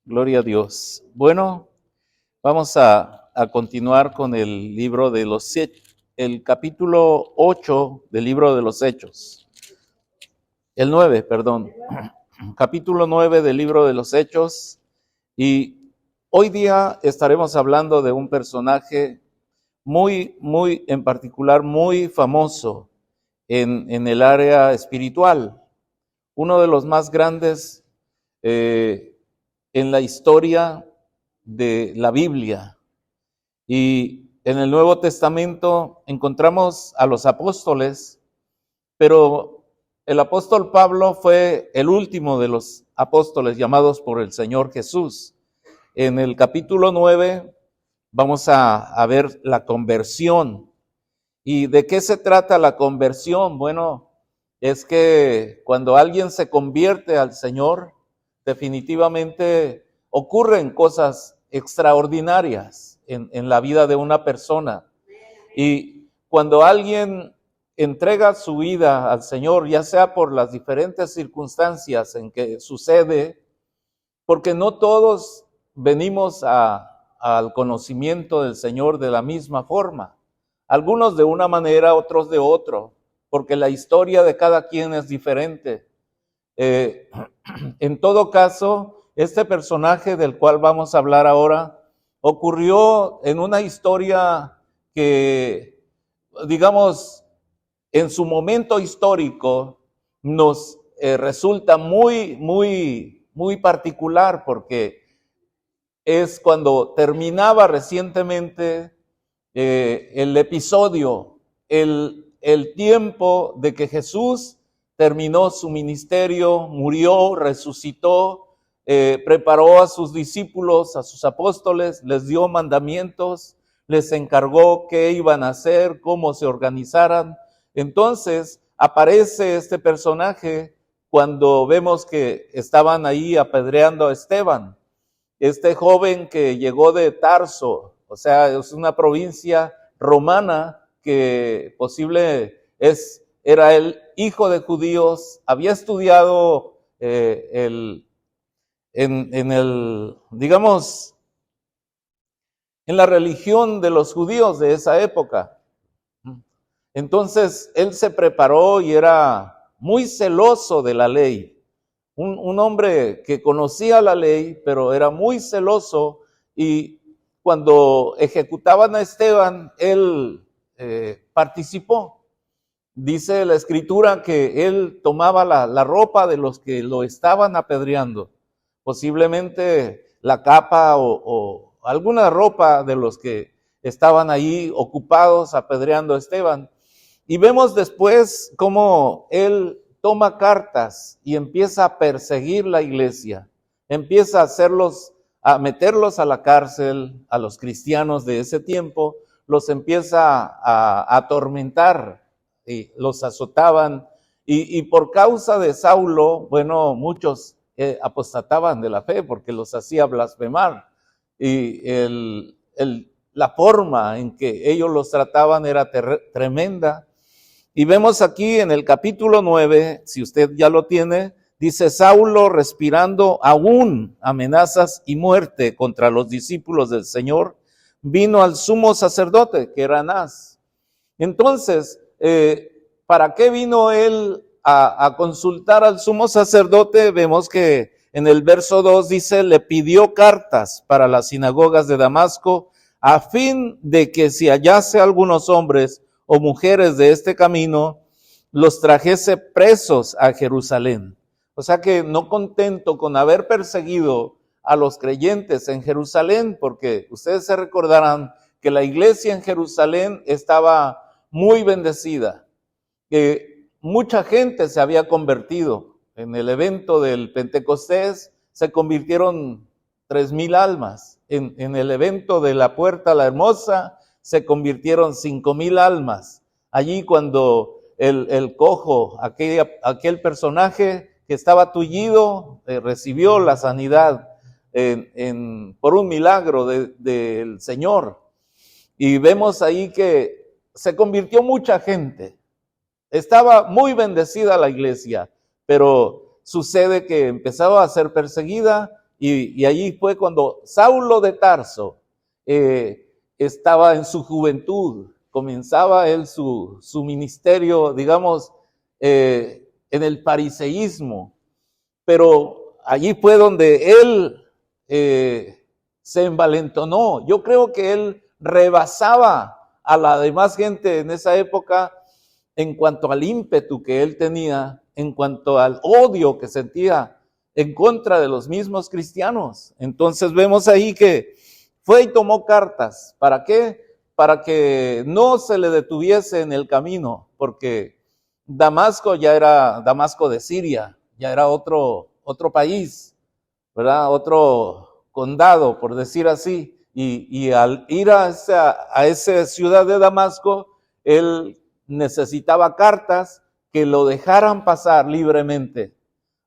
Gloria a Dios. Bueno, vamos a continuar con el libro de los el capítulo 8 del libro de los Hechos. El 9, perdón. Capítulo 9 del libro de los Hechos. Y hoy día estaremos hablando de un personaje muy en particular, muy famoso en el área espiritual. Uno de los más grandes en la historia de la Biblia. Y en el Nuevo Testamento encontramos a los apóstoles, pero el apóstol Pablo fue el último de los apóstoles llamados por el Señor Jesús. En el capítulo 9 vamos a ver la conversión. ¿Y de qué se trata la conversión? Bueno, es que cuando alguien se convierte al Señor, definitivamente ocurren cosas extraordinarias en la vida de una persona. Y cuando alguien entrega su vida al Señor, ya sea por las diferentes circunstancias en que sucede, porque no todos venimos al conocimiento del Señor de la misma forma. Algunos de una manera, otros de otro, porque la historia de cada quien es diferente. En todo caso, este personaje del cual vamos a hablar ahora ocurrió en una historia que, digamos, en su momento histórico nos resulta muy particular, porque es cuando terminaba recientemente el episodio, el tiempo de que Jesús terminó su ministerio, murió, resucitó, preparó a sus discípulos, a sus apóstoles, les dio mandamientos, les encargó qué iban a hacer, cómo se organizaran. Entonces aparece este personaje cuando vemos que estaban ahí apedreando a Esteban, este joven que llegó de Tarso, o sea, es una provincia romana que era el hijo de judíos, había estudiado digamos, en la religión de los judíos de esa época. Entonces, él se preparó y era muy celoso de la ley. Un hombre que conocía la ley, pero era muy celoso, y cuando ejecutaban a Esteban, él participó. Dice la escritura que él tomaba la ropa de los que lo estaban apedreando, posiblemente la capa o alguna ropa de los que estaban ahí ocupados apedreando a Esteban. Y vemos después cómo él toma cartas y empieza a perseguir la iglesia, empieza a meterlos a la cárcel, a los cristianos de ese tiempo, los empieza a atormentar y los azotaban. Y por causa de Saulo, bueno, muchos apostataban de la fe porque los hacía blasfemar. Y la forma en que ellos los trataban era tremenda. Y vemos aquí en el capítulo 9, si usted ya lo tiene, dice: Saulo, respirando aún amenazas y muerte contra los discípulos del Señor, vino al sumo sacerdote, que era Anás. Entonces, ¿para qué vino él a consultar al sumo sacerdote? Vemos que en el verso 2 dice: le pidió cartas para las sinagogas de Damasco, a fin de que si hallase algunos hombres o mujeres de este camino, los trajese presos a Jerusalén. O sea que no contento con haber perseguido a los creyentes en Jerusalén, porque ustedes se recordarán que la iglesia en Jerusalén estaba muy bendecida, que mucha gente se había convertido. En el evento del Pentecostés se convirtieron 3,000 almas. En el evento de la Puerta la Hermosa se convirtieron 5,000 almas. Allí cuando el cojo, aquel personaje que estaba tullido, recibió la sanidad por un milagro del Señor. Y vemos ahí que se convirtió mucha gente. Estaba muy bendecida la iglesia, pero sucede que empezaba a ser perseguida Y allí fue cuando Saulo de Tarso estaba en su juventud, comenzaba él su ministerio, digamos, en el fariseísmo, pero allí fue donde él se envalentonó. Yo creo que él rebasaba a la demás gente en esa época en cuanto al ímpetu que él tenía, en cuanto al odio que sentía en contra de los mismos cristianos. Entonces vemos ahí que fue y tomó cartas. ¿Para qué? Para que no se le detuviese en el camino, porque Damasco ya era Damasco de Siria, ya era otro país, ¿verdad? Otro condado, por decir así. Y al ir a esa ciudad de Damasco, él necesitaba cartas que lo dejaran pasar libremente.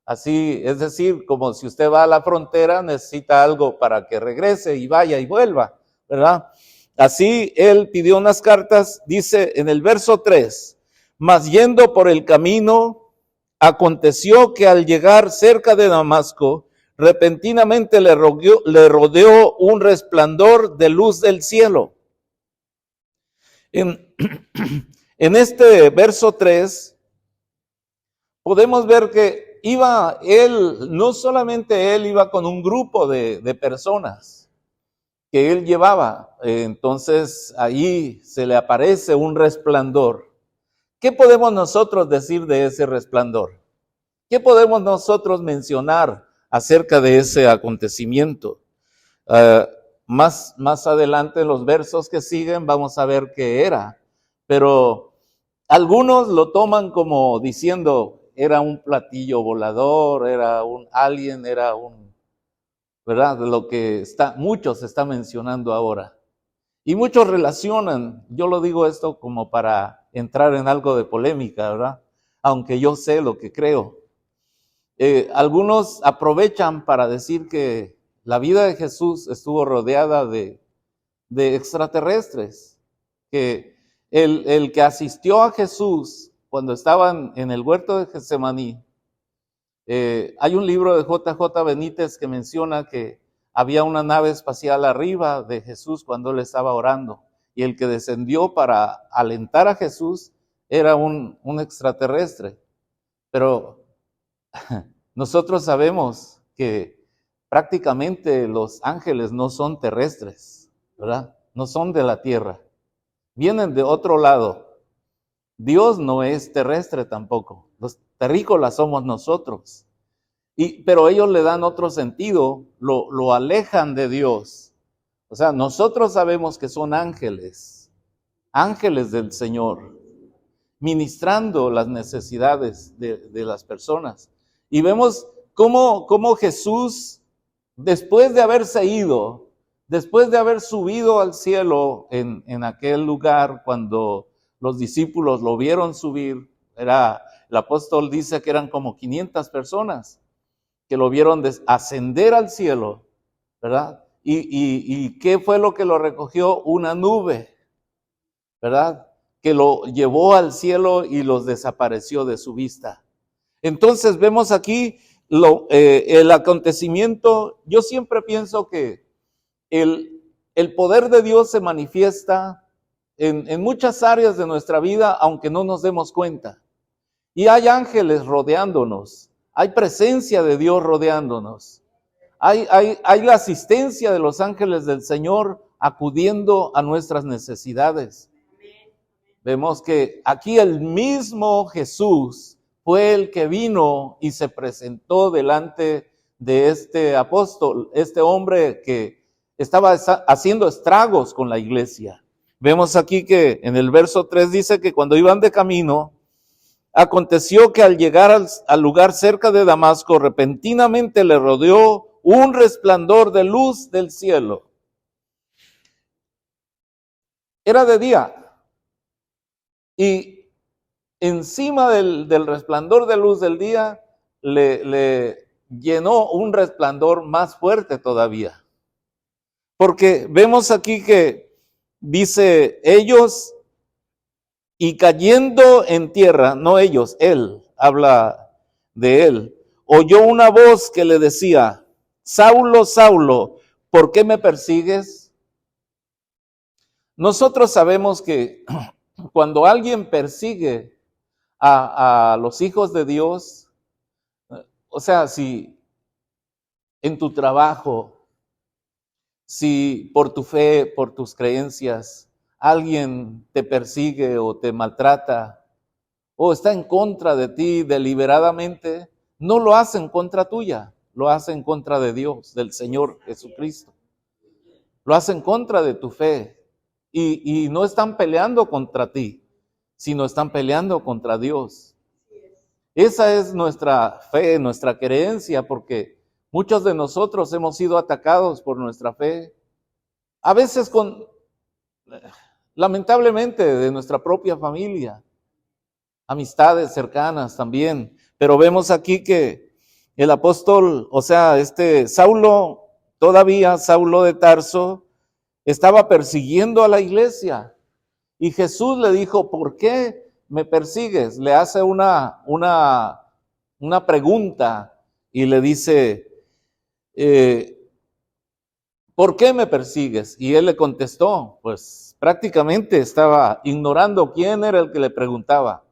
Así, es decir, como si usted va a la frontera, necesita algo para que regrese y vaya y vuelva, ¿verdad? Así él pidió unas cartas, dice en el verso 3, mas yendo por el camino, aconteció que al llegar cerca de Damasco, repentinamente le rodeó un resplandor de luz del cielo. En este verso 3, podemos ver que iba él, no solamente él iba con un grupo de personas que él llevaba. Entonces ahí se le aparece un resplandor. ¿Qué podemos nosotros decir de ese resplandor? ¿Qué podemos nosotros mencionar acerca de ese acontecimiento? Más adelante en los versos que siguen vamos a ver qué era, pero algunos lo toman como diciendo era un platillo volador, era un alien, era un, ¿verdad? Lo que muchos están mencionando ahora. Y muchos relacionan, yo lo digo esto como para entrar en algo de polémica, ¿verdad? Aunque yo sé lo que creo. Algunos aprovechan para decir que la vida de Jesús estuvo rodeada de extraterrestres, que el que asistió a Jesús cuando estaban en el huerto de Getsemaní, hay un libro de J.J. Benítez que menciona que había una nave espacial arriba de Jesús cuando él estaba orando, y el que descendió para alentar a Jesús era un extraterrestre. Pero nosotros sabemos que prácticamente los ángeles no son terrestres, ¿verdad? No son de la tierra, vienen de otro lado. Dios no es terrestre tampoco, los terrícolas somos nosotros. Pero ellos le dan otro sentido, lo alejan de Dios. O sea, nosotros sabemos que son ángeles del Señor, ministrando las necesidades de las personas. Y vemos cómo Jesús, después de haberse ido, después de haber subido al cielo en aquel lugar, cuando los discípulos lo vieron subir, el apóstol dice que eran como 500 personas que lo vieron ascender al cielo, ¿verdad? ¿Y qué fue lo que lo recogió? Una nube, ¿verdad? Que lo llevó al cielo y los desapareció de su vista. Entonces vemos aquí el acontecimiento. Yo siempre pienso que el poder de Dios se manifiesta en muchas áreas de nuestra vida, aunque no nos demos cuenta. Y hay ángeles rodeándonos, hay presencia de Dios rodeándonos, hay la asistencia de los ángeles del Señor acudiendo a nuestras necesidades. Vemos que aquí el mismo Jesús fue el que vino y se presentó delante de este apóstol, este hombre que estaba haciendo estragos con la iglesia. Vemos aquí que en el verso 3 dice que cuando iban de camino, aconteció que al llegar al lugar cerca de Damasco, repentinamente le rodeó un resplandor de luz del cielo. Era de día. Y encima del resplandor de luz del día le llenó un resplandor más fuerte todavía. Porque vemos aquí que dice ellos, y cayendo en tierra, no ellos, él, habla de él, oyó una voz que le decía, Saulo, Saulo, ¿por qué me persigues? Nosotros sabemos que cuando alguien persigue a los hijos de Dios, o sea, si en tu trabajo, si por tu fe, por tus creencias, alguien te persigue o te maltrata o está en contra de ti deliberadamente, no lo hace en contra tuya, lo hace en contra de Dios, del Señor Jesucristo. Lo hace en contra de tu fe y no están peleando contra ti, sino están peleando contra Dios. Esa es nuestra fe, nuestra creencia, porque muchos de nosotros hemos sido atacados por nuestra fe, a veces lamentablemente, de nuestra propia familia, amistades cercanas también. Pero vemos aquí que el apóstol, o sea, Saulo, todavía Saulo de Tarso, estaba persiguiendo a la iglesia. Y Jesús le dijo, ¿por qué me persigues? Le hace una pregunta y le dice, ¿por qué me persigues? Y él le contestó, pues prácticamente estaba ignorando quién era el que le preguntaba,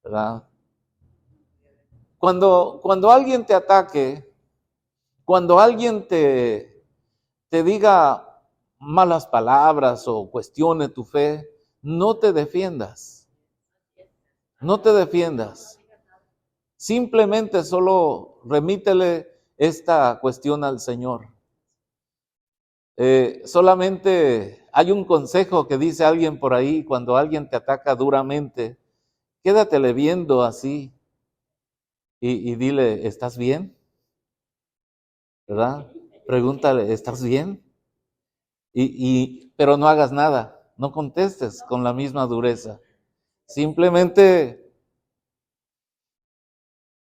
¿verdad? Cuando alguien te ataque, cuando alguien te diga malas palabras o cuestione tu fe, no te defiendas. No te defiendas. Simplemente solo remítele esta cuestión al Señor. Solamente hay un consejo que dice alguien por ahí: cuando alguien te ataca duramente, quédatele viendo así y dile, ¿estás bien? ¿Verdad? Pregúntale, ¿estás bien? Pero no hagas nada, no contestes con la misma dureza. Simplemente,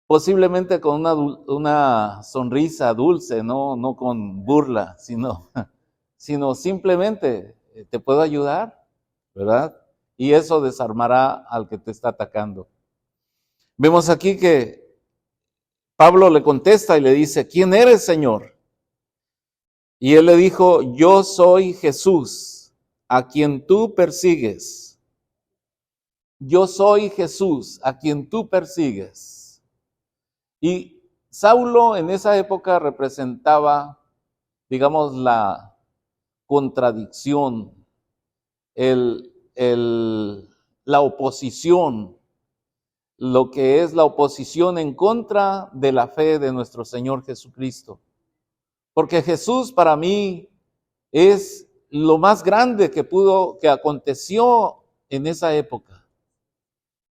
posiblemente con una sonrisa dulce, no con burla, sino simplemente, ¿te puedo ayudar? ¿Verdad? Y eso desarmará al que te está atacando. Vemos aquí que Pablo le contesta y le dice, ¿quién eres, Señor? Y él le dijo, yo soy Jesús, a quien tú persigues. Yo soy Jesús, a quien tú persigues. Y Saulo en esa época representaba, digamos, la contradicción, la oposición, lo que es la oposición en contra de la fe de nuestro Señor Jesucristo. Porque Jesús para mí es lo más grande que aconteció en esa época.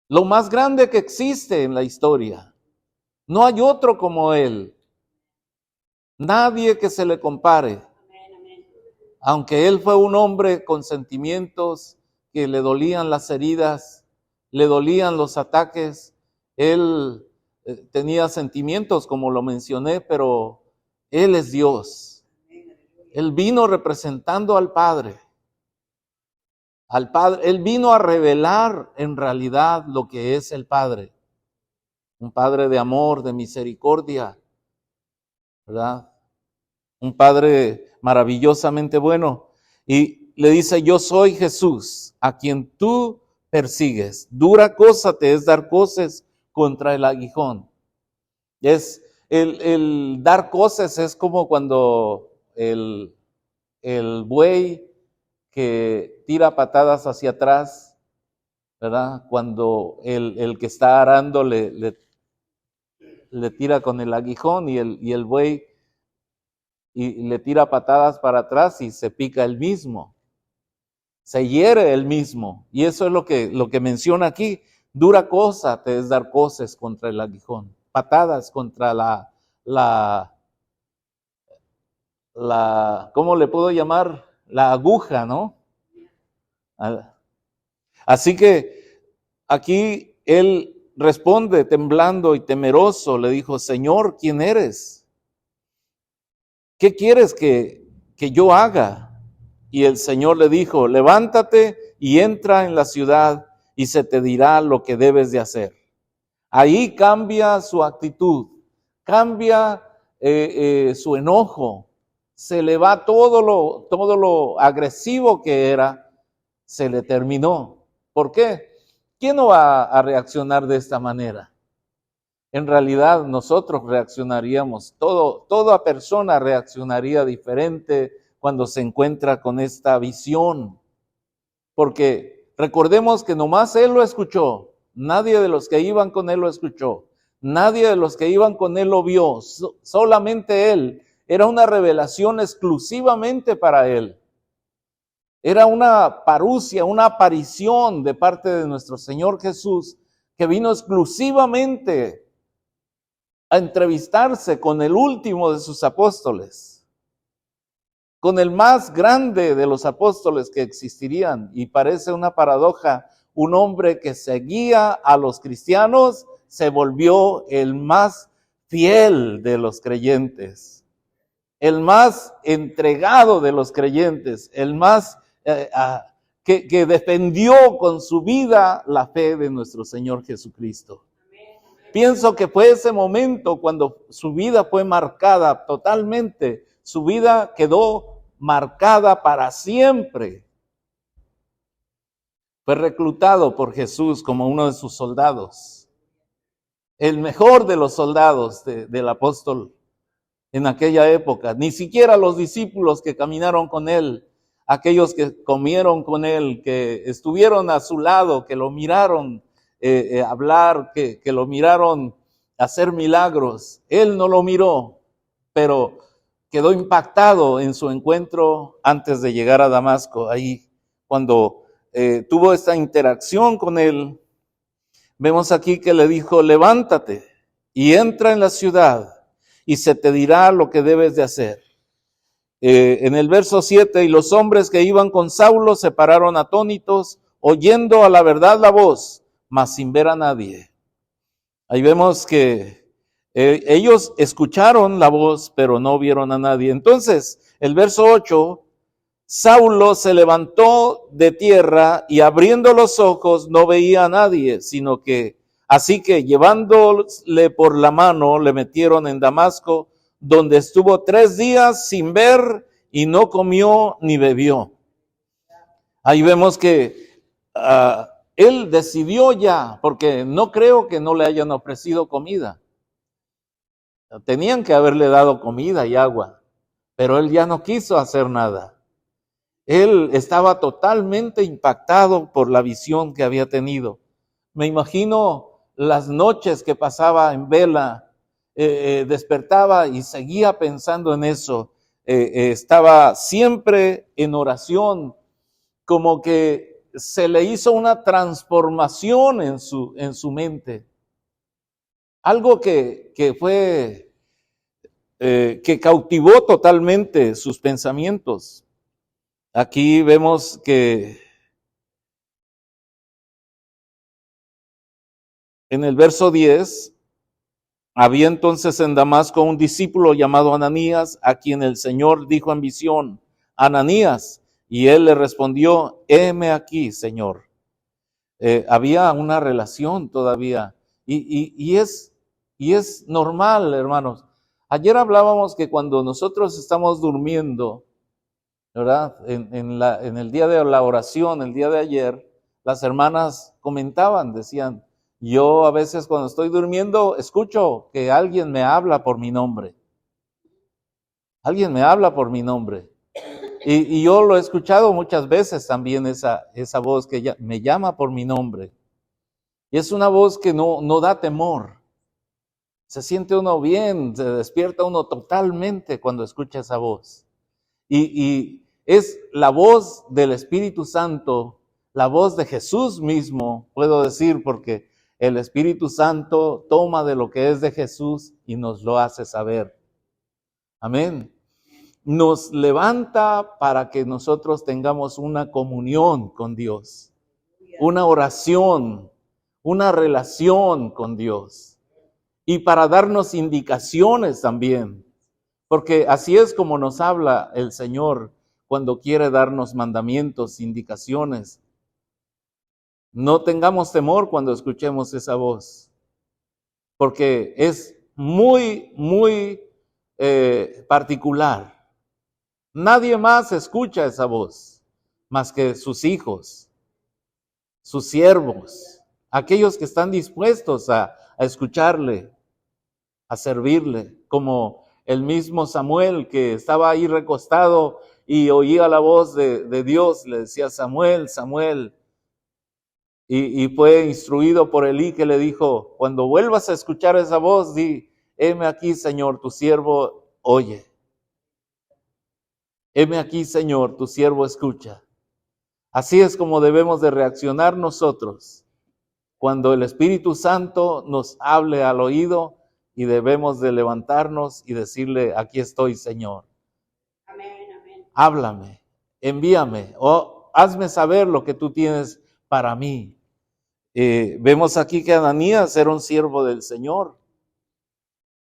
Lo más grande que existe en la historia. No hay otro como Él. Nadie que se le compare. Aunque Él fue un hombre con sentimientos que le dolían las heridas, le dolían los ataques, Él tenía sentimientos, como lo mencioné, pero Él es Dios. Él vino representando al Padre. Él vino a revelar en realidad lo que es el Padre. Un Padre de amor, de misericordia, ¿verdad? Un Padre maravillosamente bueno. Y le dice, yo soy Jesús, a quien tú persigues. Dura cosa te es dar coces contra el aguijón. Es el dar coces es como cuando el buey que tira patadas hacia atrás, ¿verdad? Cuando el que está arando le tira con el aguijón y el buey y le tira patadas para atrás y se pica el mismo, se hiere el mismo. Y eso es lo que menciona aquí. Dura cosa te es dar coces contra el aguijón, patadas contra la ¿cómo le puedo llamar? La aguja, ¿no? Así que aquí él responde temblando y temeroso, le dijo, Señor, ¿quién eres? ¿Qué quieres que yo haga? Y el Señor le dijo, levántate y entra en la ciudad y se te dirá lo que debes de hacer. Ahí cambia su actitud, cambia su enojo, se le va todo lo agresivo que era, se le terminó. ¿Por qué? ¿Quién no va a reaccionar de esta manera? En realidad nosotros reaccionaríamos, toda persona reaccionaría diferente cuando se encuentra con esta visión. Porque recordemos que nomás él lo escuchó, nadie de los que iban con él lo escuchó, nadie de los que iban con él lo vio, solamente él. Era una revelación exclusivamente para él. Era una parucia, una aparición de parte de nuestro Señor Jesús, que vino exclusivamente a entrevistarse con el último de sus apóstoles, con el más grande de los apóstoles que existirían. Y parece una paradoja, un hombre que seguía a los cristianos se volvió el más fiel de los creyentes, el más entregado de los creyentes, el más que defendió con su vida la fe de nuestro Señor Jesucristo. Pienso que fue ese momento cuando su vida fue marcada totalmente, su vida quedó marcada para siempre. Fue reclutado por Jesús como uno de sus soldados, el mejor de los soldados del apóstol en aquella época. Ni siquiera los discípulos que caminaron con él, aquellos que comieron con él, que estuvieron a su lado, que lo miraron hablar, que lo miraron hacer milagros. Él no lo miró, pero quedó impactado en su encuentro antes de llegar a Damasco. Ahí, cuando tuvo esta interacción con él, vemos aquí que le dijo: levántate y entra en la ciudad y se te dirá lo que debes de hacer. En el verso 7, y los hombres que iban con Saulo se pararon atónitos, oyendo a la verdad la voz, mas sin ver a nadie. Ahí vemos que ellos escucharon la voz, pero no vieron a nadie. Entonces, el verso 8, Saulo se levantó de tierra y abriendo los ojos no veía a nadie, sino que, así que llevándole por la mano, le metieron en Damasco, donde estuvo 3 días sin ver y no comió ni bebió. Ahí vemos que él decidió ya, porque no creo que no le hayan ofrecido comida. Tenían que haberle dado comida y agua, pero él ya no quiso hacer nada. Él estaba totalmente impactado por la visión que había tenido. Me imagino las noches que pasaba en vela, despertaba y seguía pensando en eso. Estaba siempre en oración, como que se le hizo una transformación en su mente. Algo que fue, que cautivó totalmente sus pensamientos. Aquí vemos que en el verso 10, había entonces en Damasco un discípulo llamado Ananías, a quien el Señor dijo en visión: Ananías. Y él le respondió: heme aquí, Señor. Había una relación todavía. Y es normal, hermanos. Ayer hablábamos que cuando nosotros estamos durmiendo, ¿verdad? En el día de la oración, el día de ayer, las hermanas comentaban, decían: yo a veces cuando estoy durmiendo escucho que alguien me habla por mi nombre. Alguien me habla por mi nombre. Y yo lo he escuchado muchas veces también, esa voz que me llama por mi nombre. Y es una voz que no da temor. Se siente uno bien, se despierta uno totalmente cuando escucha esa voz. Y es la voz del Espíritu Santo, la voz de Jesús mismo, puedo decir, porque el Espíritu Santo toma de lo que es de Jesús y nos lo hace saber. Amén. Nos levanta para que nosotros tengamos una comunión con Dios, una oración, una relación con Dios, y para darnos indicaciones también, porque así es como nos habla el Señor cuando quiere darnos mandamientos, indicaciones. No tengamos temor cuando escuchemos esa voz, porque es muy particular. Nadie más escucha esa voz más que sus hijos, sus siervos, aquellos que están dispuestos a escucharle, a servirle, como el mismo Samuel que estaba ahí recostado y oía la voz de Dios, le decía Samuel, Samuel, y fue instruido por Elí que le dijo, cuando vuelvas a escuchar esa voz, di, heme aquí, Señor, tu siervo oye. Heme aquí, Señor, tu siervo escucha. Así es como debemos de reaccionar nosotros cuando el Espíritu Santo nos hable al oído y debemos de levantarnos y decirle, aquí estoy, Señor. Amén, amén. Háblame, envíame o hazme saber lo que tú tienes para mí. Vemos aquí que Ananías era un siervo del Señor.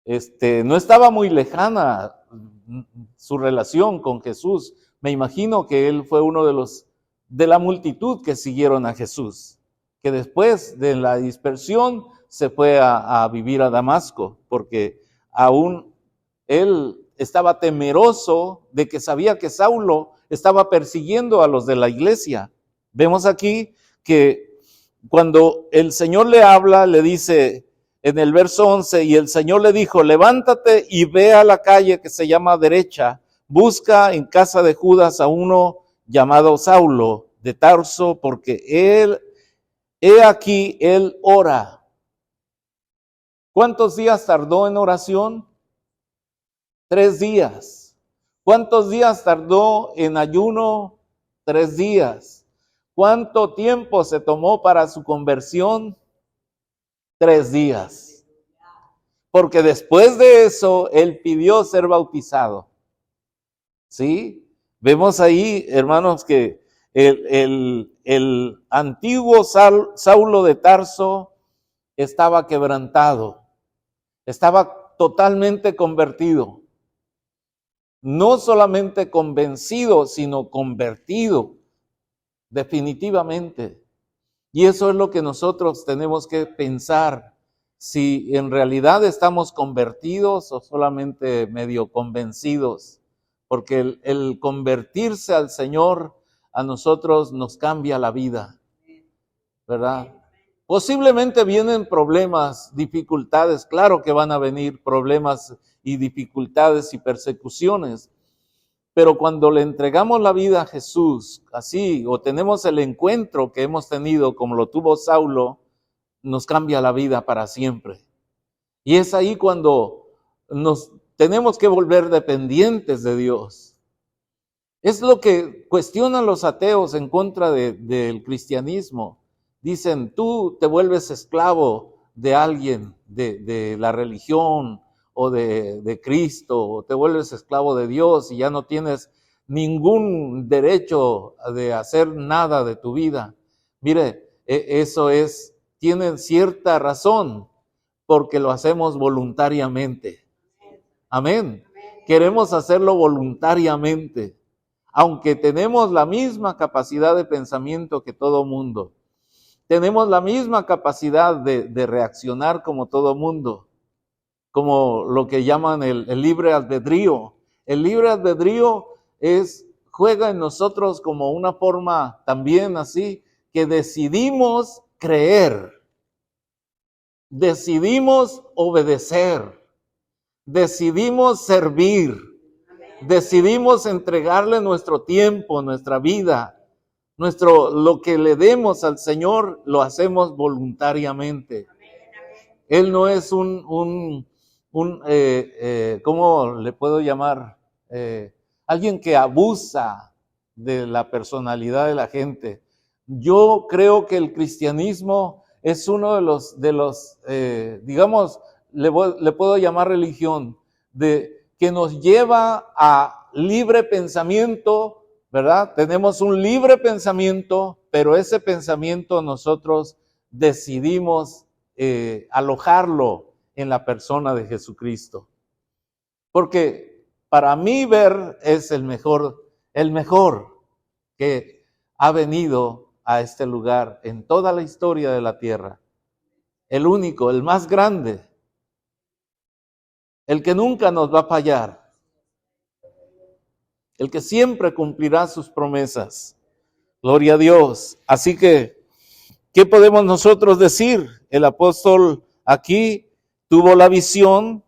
No estaba muy lejana su relación con Jesús. Me imagino que él fue uno de la multitud que siguieron a Jesús, que después de la dispersión se fue a vivir a Damasco, porque aún él estaba temeroso de que sabía que Saulo estaba persiguiendo a los de la iglesia. Vemos aquí que cuando el Señor le habla, le dice en el verso 11, y el Señor le dijo, levántate y ve a la calle que se llama derecha, busca en casa de Judas a uno llamado Saulo de Tarso, porque he aquí, él ora. ¿Cuántos días tardó en oración? 3 días. ¿Cuántos días tardó en ayuno? 3 días. ¿Cuánto tiempo se tomó para su conversión? 3 días. Porque después de eso, él pidió ser bautizado. ¿Sí? Vemos ahí, hermanos, que el antiguo Saulo de Tarso estaba quebrantado. Estaba totalmente convertido. No solamente convencido, sino convertido, definitivamente. Y eso es lo que nosotros tenemos que pensar, si en realidad estamos convertidos o solamente medio convencidos, porque el convertirse al Señor a nosotros nos cambia la vida, ¿verdad? Posiblemente vienen problemas, dificultades, claro que van a venir problemas y dificultades y persecuciones, pero cuando le entregamos la vida a Jesús, así, o tenemos el encuentro que hemos tenido como lo tuvo Saulo, nos cambia la vida para siempre. Y es ahí cuando nos tenemos que volver dependientes de Dios. Es lo que cuestionan los ateos en contra del cristianismo. Dicen, tú te vuelves esclavo de alguien, de la religión o de Cristo, o te vuelves esclavo de Dios y ya no tienes ningún derecho de hacer nada de tu vida. Mire, eso tiene cierta razón, porque lo hacemos voluntariamente. Amén. Queremos hacerlo voluntariamente, aunque tenemos la misma capacidad de pensamiento que todo mundo. Tenemos la misma capacidad de reaccionar como todo mundo, como lo que llaman el libre albedrío. El libre albedrío juega en nosotros como una forma también así, que decidimos creer, decidimos obedecer, decidimos servir, decidimos entregarle nuestro tiempo, nuestra vida. Lo que le demos al Señor lo hacemos voluntariamente. Él no es ¿cómo le puedo llamar? Alguien que abusa de la personalidad de la gente. Yo creo que el cristianismo es uno de los digamos, le puedo llamar religión, que nos lleva a libre pensamiento, ¿verdad? Tenemos un libre pensamiento, pero ese pensamiento nosotros decidimos alojarlo en la persona de Jesucristo. Porque para mí ver es el mejor que ha venido a este lugar en toda la historia de la tierra. El único, el más grande. el que nunca nos va a fallar, el que siempre cumplirá sus promesas. Gloria a Dios. Así que, ¿qué podemos nosotros decir? El apóstol aquí tuvo la visión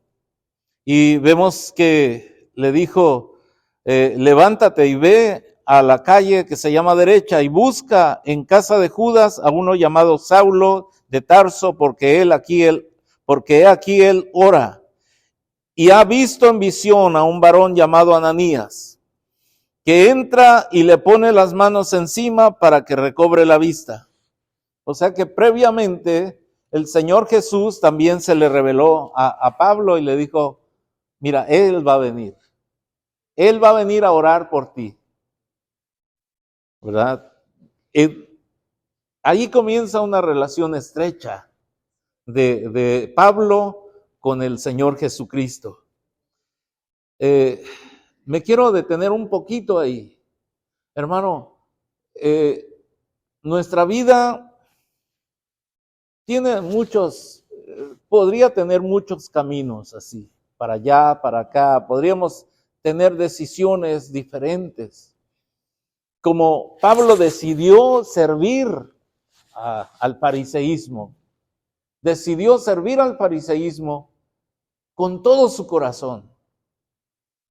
y vemos que le dijo, levántate y ve a la calle que se llama derecha y busca en casa de Judas a uno llamado Saulo de Tarso, porque aquí él ora. Y ha visto en visión a un varón llamado Ananías, que entra y le pone las manos encima para que recobre la vista. O sea que previamente el Señor Jesús también se le reveló a Pablo y le dijo, mira, Él va a venir. Él va a venir a orar por ti. ¿Verdad? Ahí comienza una relación estrecha de Pablo con el Señor Jesucristo. Me quiero detener un poquito ahí. Hermano, nuestra vida tiene podría tener muchos caminos así, para allá, para acá. Podríamos tener decisiones diferentes. Como Pablo decidió servir al fariseísmo, decidió servir al fariseísmo con todo su corazón.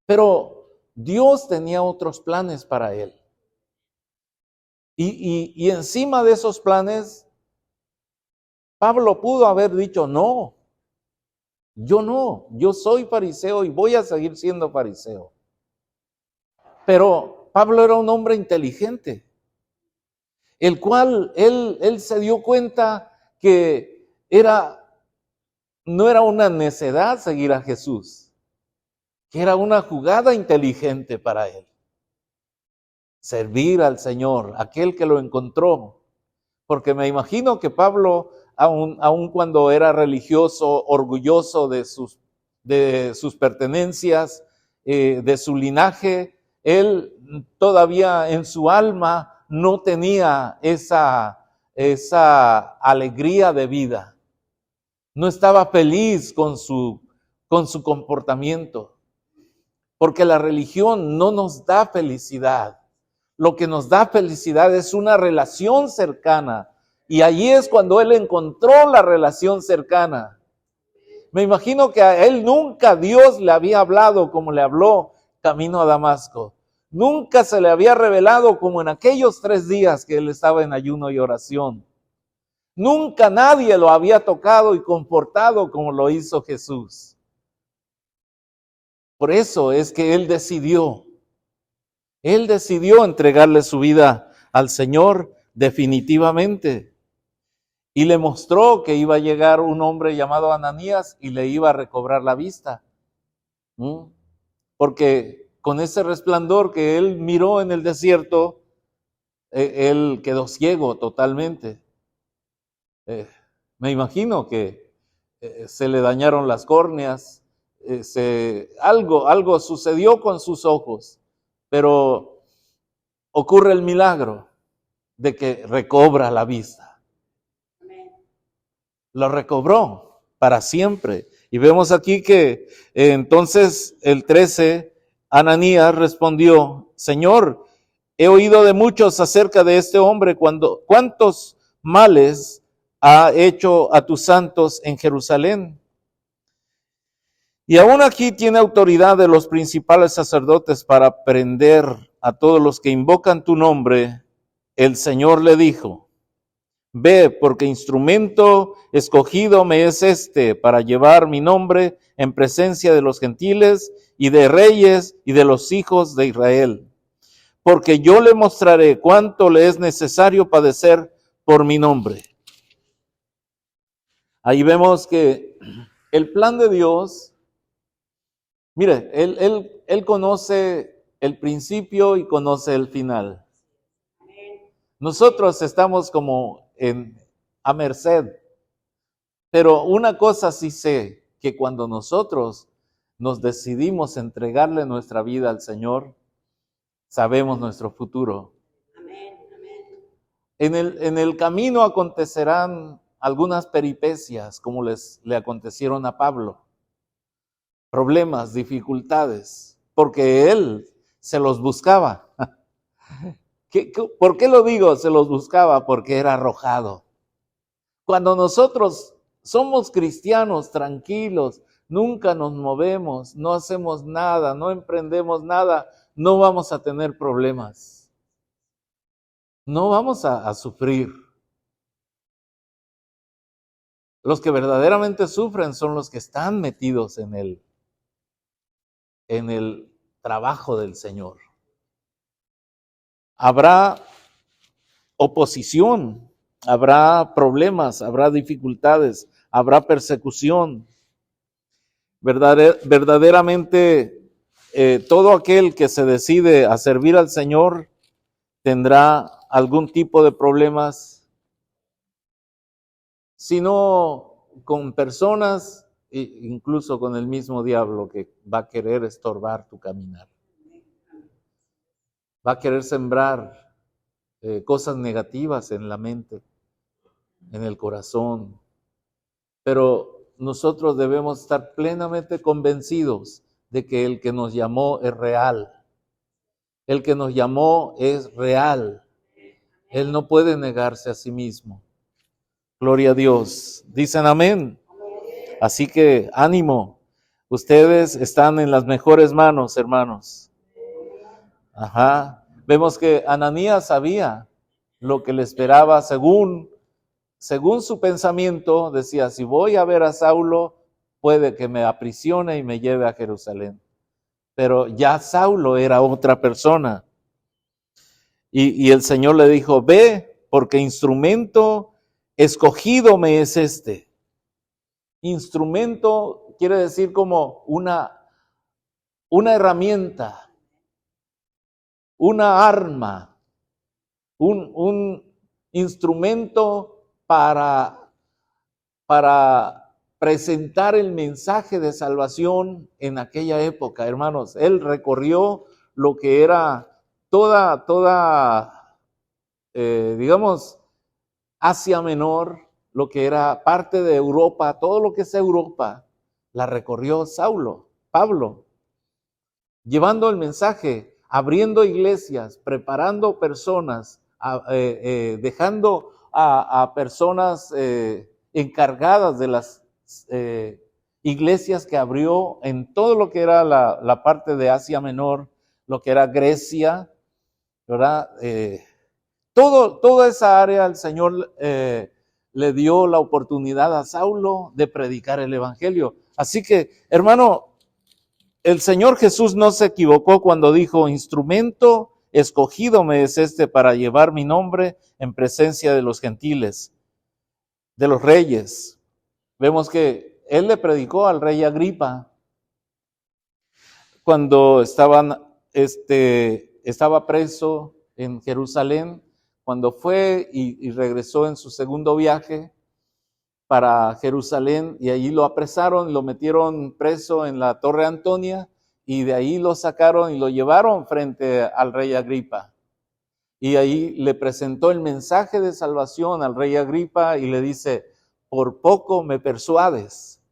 Pero Dios tenía otros planes para él. Y encima de esos planes, Pablo pudo haber dicho, no, yo soy fariseo y voy a seguir siendo fariseo. Pero Pablo era un hombre inteligente, el cual él se dio cuenta que no era una necedad seguir a Jesús, que era una jugada inteligente para él. Servir al Señor, aquel que lo encontró. Porque me imagino que Pablo, aun cuando era religioso, orgulloso de sus pertenencias, de su linaje, él todavía en su alma no tenía esa alegría de vida. No estaba feliz con su comportamiento. Porque la religión no nos da felicidad. Lo que nos da felicidad es una relación cercana. Y allí es cuando él encontró la relación cercana. Me imagino que a él nunca Dios le había hablado como le habló camino a Damasco. Nunca se le había revelado como en aquellos 3 días que él estaba en ayuno y oración. Nunca nadie lo había tocado y confortado como lo hizo Jesús. Por eso es que él decidió entregarle su vida al Señor definitivamente. Y le mostró que iba a llegar un hombre llamado Ananías y le iba a recobrar la vista. Porque con ese resplandor que él miró en el desierto, él quedó ciego totalmente. Me imagino que se le dañaron las córneas, algo sucedió con sus ojos, pero ocurre el milagro de que recobra la vista. Lo recobró para siempre. Y vemos aquí que entonces el 13, Ananías respondió, Señor, he oído de muchos acerca de este hombre, cuántos males ha hecho a tus santos en Jerusalén. Y aún aquí tiene autoridad de los principales sacerdotes para prender a todos los que invocan tu nombre. El Señor le dijo, ve, porque instrumento escogido me es para llevar mi nombre en presencia de los gentiles y de reyes y de los hijos de Israel. Porque yo le mostraré cuánto le es necesario padecer por mi nombre. Ahí vemos que el plan de Dios, mire, él conoce el principio y conoce el final. Nosotros estamos como a merced. Pero una cosa sí sé, que cuando nosotros nos decidimos entregarle nuestra vida al Señor, sabemos nuestro futuro. En el camino acontecerán algunas peripecias como le acontecieron a Pablo. problemas, dificultades, porque él se los buscaba. ¿Por qué lo digo? Se los buscaba porque era arrojado. Cuando nosotros somos cristianos tranquilos, nunca nos movemos, no hacemos nada, no emprendemos nada, no vamos a tener problemas. No vamos a sufrir. Los que verdaderamente sufren son los que están metidos en el trabajo del Señor. Habrá oposición, habrá problemas, habrá dificultades, habrá persecución. Verdaderamente, todo aquel que se decide a servir al Señor tendrá algún tipo de problemas, sino con personas, incluso con el mismo diablo que va a querer estorbar tu caminar. Va a querer sembrar cosas negativas en la mente, en el corazón. Pero nosotros debemos estar plenamente convencidos de que el que nos llamó es real. El que nos llamó es real. Él no puede negarse a sí mismo. Gloria a Dios. Dicen amén. Así que ánimo. Ustedes están en las mejores manos, hermanos. Ajá. Vemos que Ananías sabía lo que le esperaba según su pensamiento. Decía, si voy a ver a Saulo, puede que me aprisione y me lleve a Jerusalén. Pero ya Saulo era otra persona. Y el Señor le dijo, ve, porque instrumento escogido me es este. Instrumento quiere decir como una herramienta, una arma, un instrumento para presentar el mensaje de salvación en aquella época, hermanos. Él recorrió lo que era toda digamos, Asia Menor, lo que era parte de Europa, todo lo que es Europa, la recorrió Pablo, llevando el mensaje, abriendo iglesias, preparando personas, dejando a personas encargadas de las iglesias que abrió en todo lo que era la parte de Asia Menor, lo que era Grecia, ¿verdad? Toda esa área el Señor le dio la oportunidad a Saulo de predicar el evangelio. Así que, hermano, el Señor Jesús no se equivocó cuando dijo, instrumento escogido me es este para llevar mi nombre en presencia de los gentiles, de los reyes. Vemos que Él le predicó al rey Agripa cuando estaba preso en Jerusalén, cuando fue y regresó en su segundo viaje para Jerusalén, y allí lo apresaron, lo metieron preso en la Torre Antonia, y de ahí lo sacaron y lo llevaron frente al rey Agripa. Y ahí le presentó el mensaje de salvación al rey Agripa y le dice, por poco me persuades,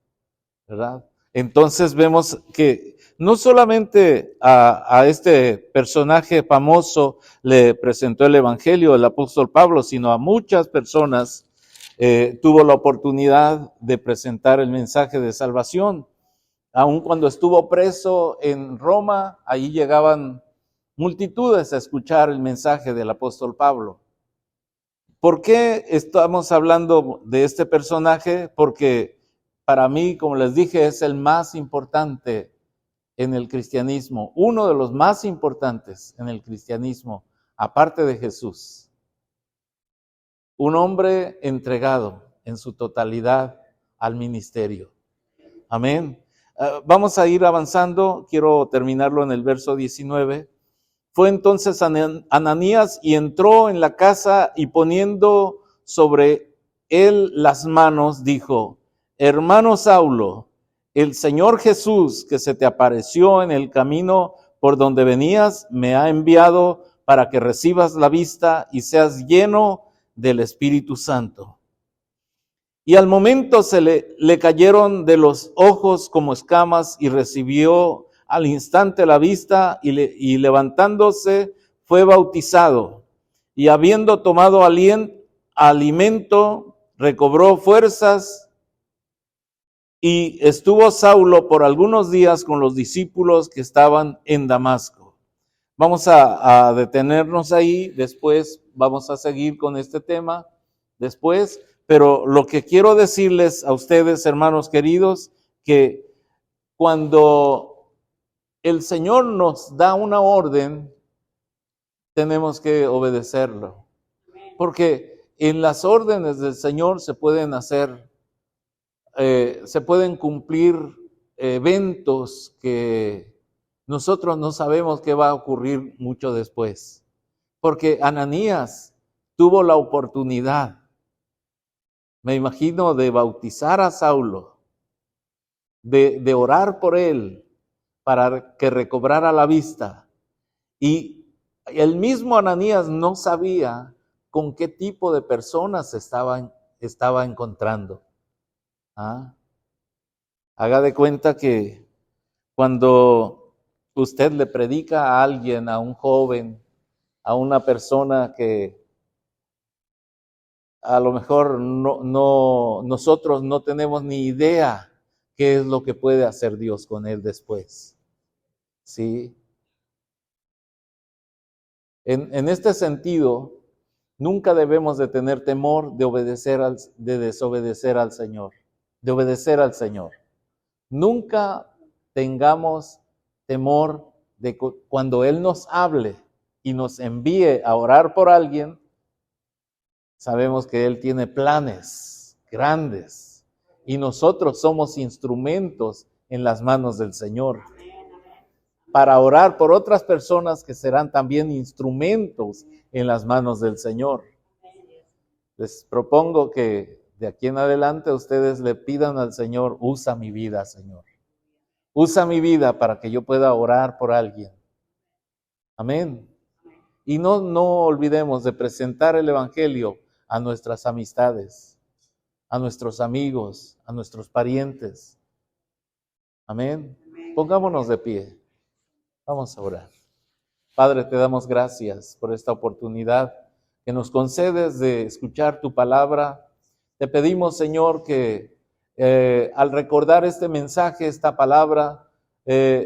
¿verdad? Entonces vemos que no solamente a este personaje famoso le presentó el evangelio el apóstol Pablo, sino a muchas personas tuvo la oportunidad de presentar el mensaje de salvación. Aun cuando estuvo preso en Roma, allí llegaban multitudes a escuchar el mensaje del apóstol Pablo. ¿Por qué estamos hablando de este personaje? Porque para mí, como les dije, es el más importante en el cristianismo, uno de los más importantes en el cristianismo, aparte de Jesús. Un hombre entregado en su totalidad al ministerio. Amén. Vamos a ir avanzando, quiero terminarlo en el verso 19. Fue entonces Ananías y entró en la casa y poniendo sobre él las manos, dijo, hermano Saulo, el Señor Jesús que se te apareció en el camino por donde venías, me ha enviado para que recibas la vista y seas lleno del Espíritu Santo. Y al momento le cayeron de los ojos como escamas y recibió al instante la vista y levantándose fue bautizado. Y habiendo tomado alimento, recobró fuerzas y estuvo Saulo por algunos días con los discípulos que estaban en Damasco. Vamos a detenernos ahí, después vamos a seguir con este tema, después. Pero lo que quiero decirles a ustedes, hermanos queridos, que cuando el Señor nos da una orden, tenemos que obedecerlo. Porque en las órdenes del Señor se pueden cumplir eventos que nosotros no sabemos qué va a ocurrir mucho después. Porque Ananías tuvo la oportunidad, me imagino, de bautizar a Saulo, de orar por él para que recobrara la vista. Y el mismo Ananías no sabía con qué tipo de personas estaba encontrando. Haga de cuenta que cuando usted le predica a alguien, a un joven, a una persona que a lo mejor nosotros no tenemos ni idea qué es lo que puede hacer Dios con él después. ¿Sí? En este sentido, nunca debemos de tener temor de desobedecer al Señor, de obedecer al Señor. Nunca tengamos temor de cuando Él nos hable y nos envíe a orar por alguien. Sabemos que Él tiene planes grandes y nosotros somos instrumentos en las manos del Señor para orar por otras personas que serán también instrumentos en las manos del Señor. Les propongo que de aquí en adelante ustedes le pidan al Señor: usa mi vida, Señor. Usa mi vida para que yo pueda orar por alguien. Amén. Y no olvidemos de presentar el Evangelio a nuestras amistades, a nuestros amigos, a nuestros parientes. Amén. Pongámonos de pie. Vamos a orar. Padre, te damos gracias por esta oportunidad que nos concedes de escuchar tu palabra. Te pedimos, Señor, que al recordar este mensaje, esta palabra,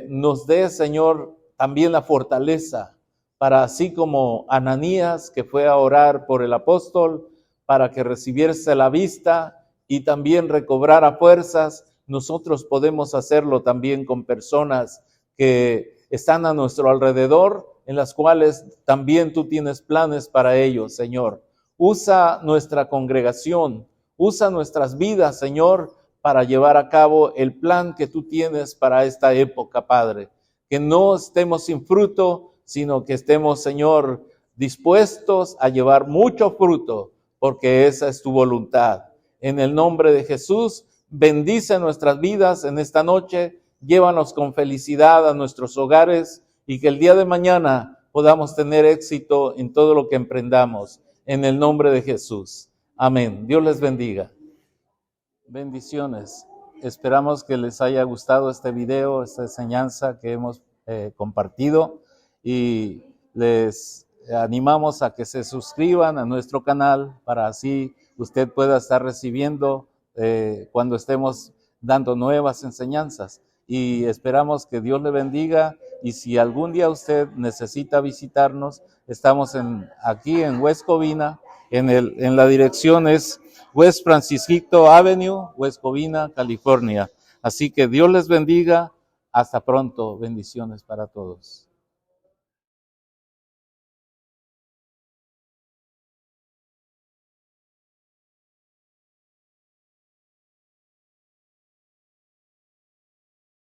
nos dé, Señor, también la fortaleza para, así como Ananías, que fue a orar por el apóstol, para que recibiese la vista y también recobrara fuerzas, nosotros podemos hacerlo también con personas que están a nuestro alrededor, en las cuales también tú tienes planes para ellos, Señor. Usa nuestra congregación, usa nuestras vidas, Señor, para llevar a cabo el plan que tú tienes para esta época, Padre. Que no estemos sin fruto, sino que estemos, Señor, dispuestos a llevar mucho fruto, porque esa es tu voluntad. En el nombre de Jesús, bendice nuestras vidas en esta noche, llévanos con felicidad a nuestros hogares y que el día de mañana podamos tener éxito en todo lo que emprendamos. En el nombre de Jesús. Amén. Dios les bendiga. Bendiciones. Esperamos que les haya gustado este video, esta enseñanza que hemos compartido, y les animamos a que se suscriban a nuestro canal para así usted pueda estar recibiendo cuando estemos dando nuevas enseñanzas. Y esperamos que Dios le bendiga, y si algún día usted necesita visitarnos, estamos aquí en West Covina, en la dirección es West Francisquito Avenue, West Covina, California. Así que Dios les bendiga. Hasta pronto. Bendiciones para todos.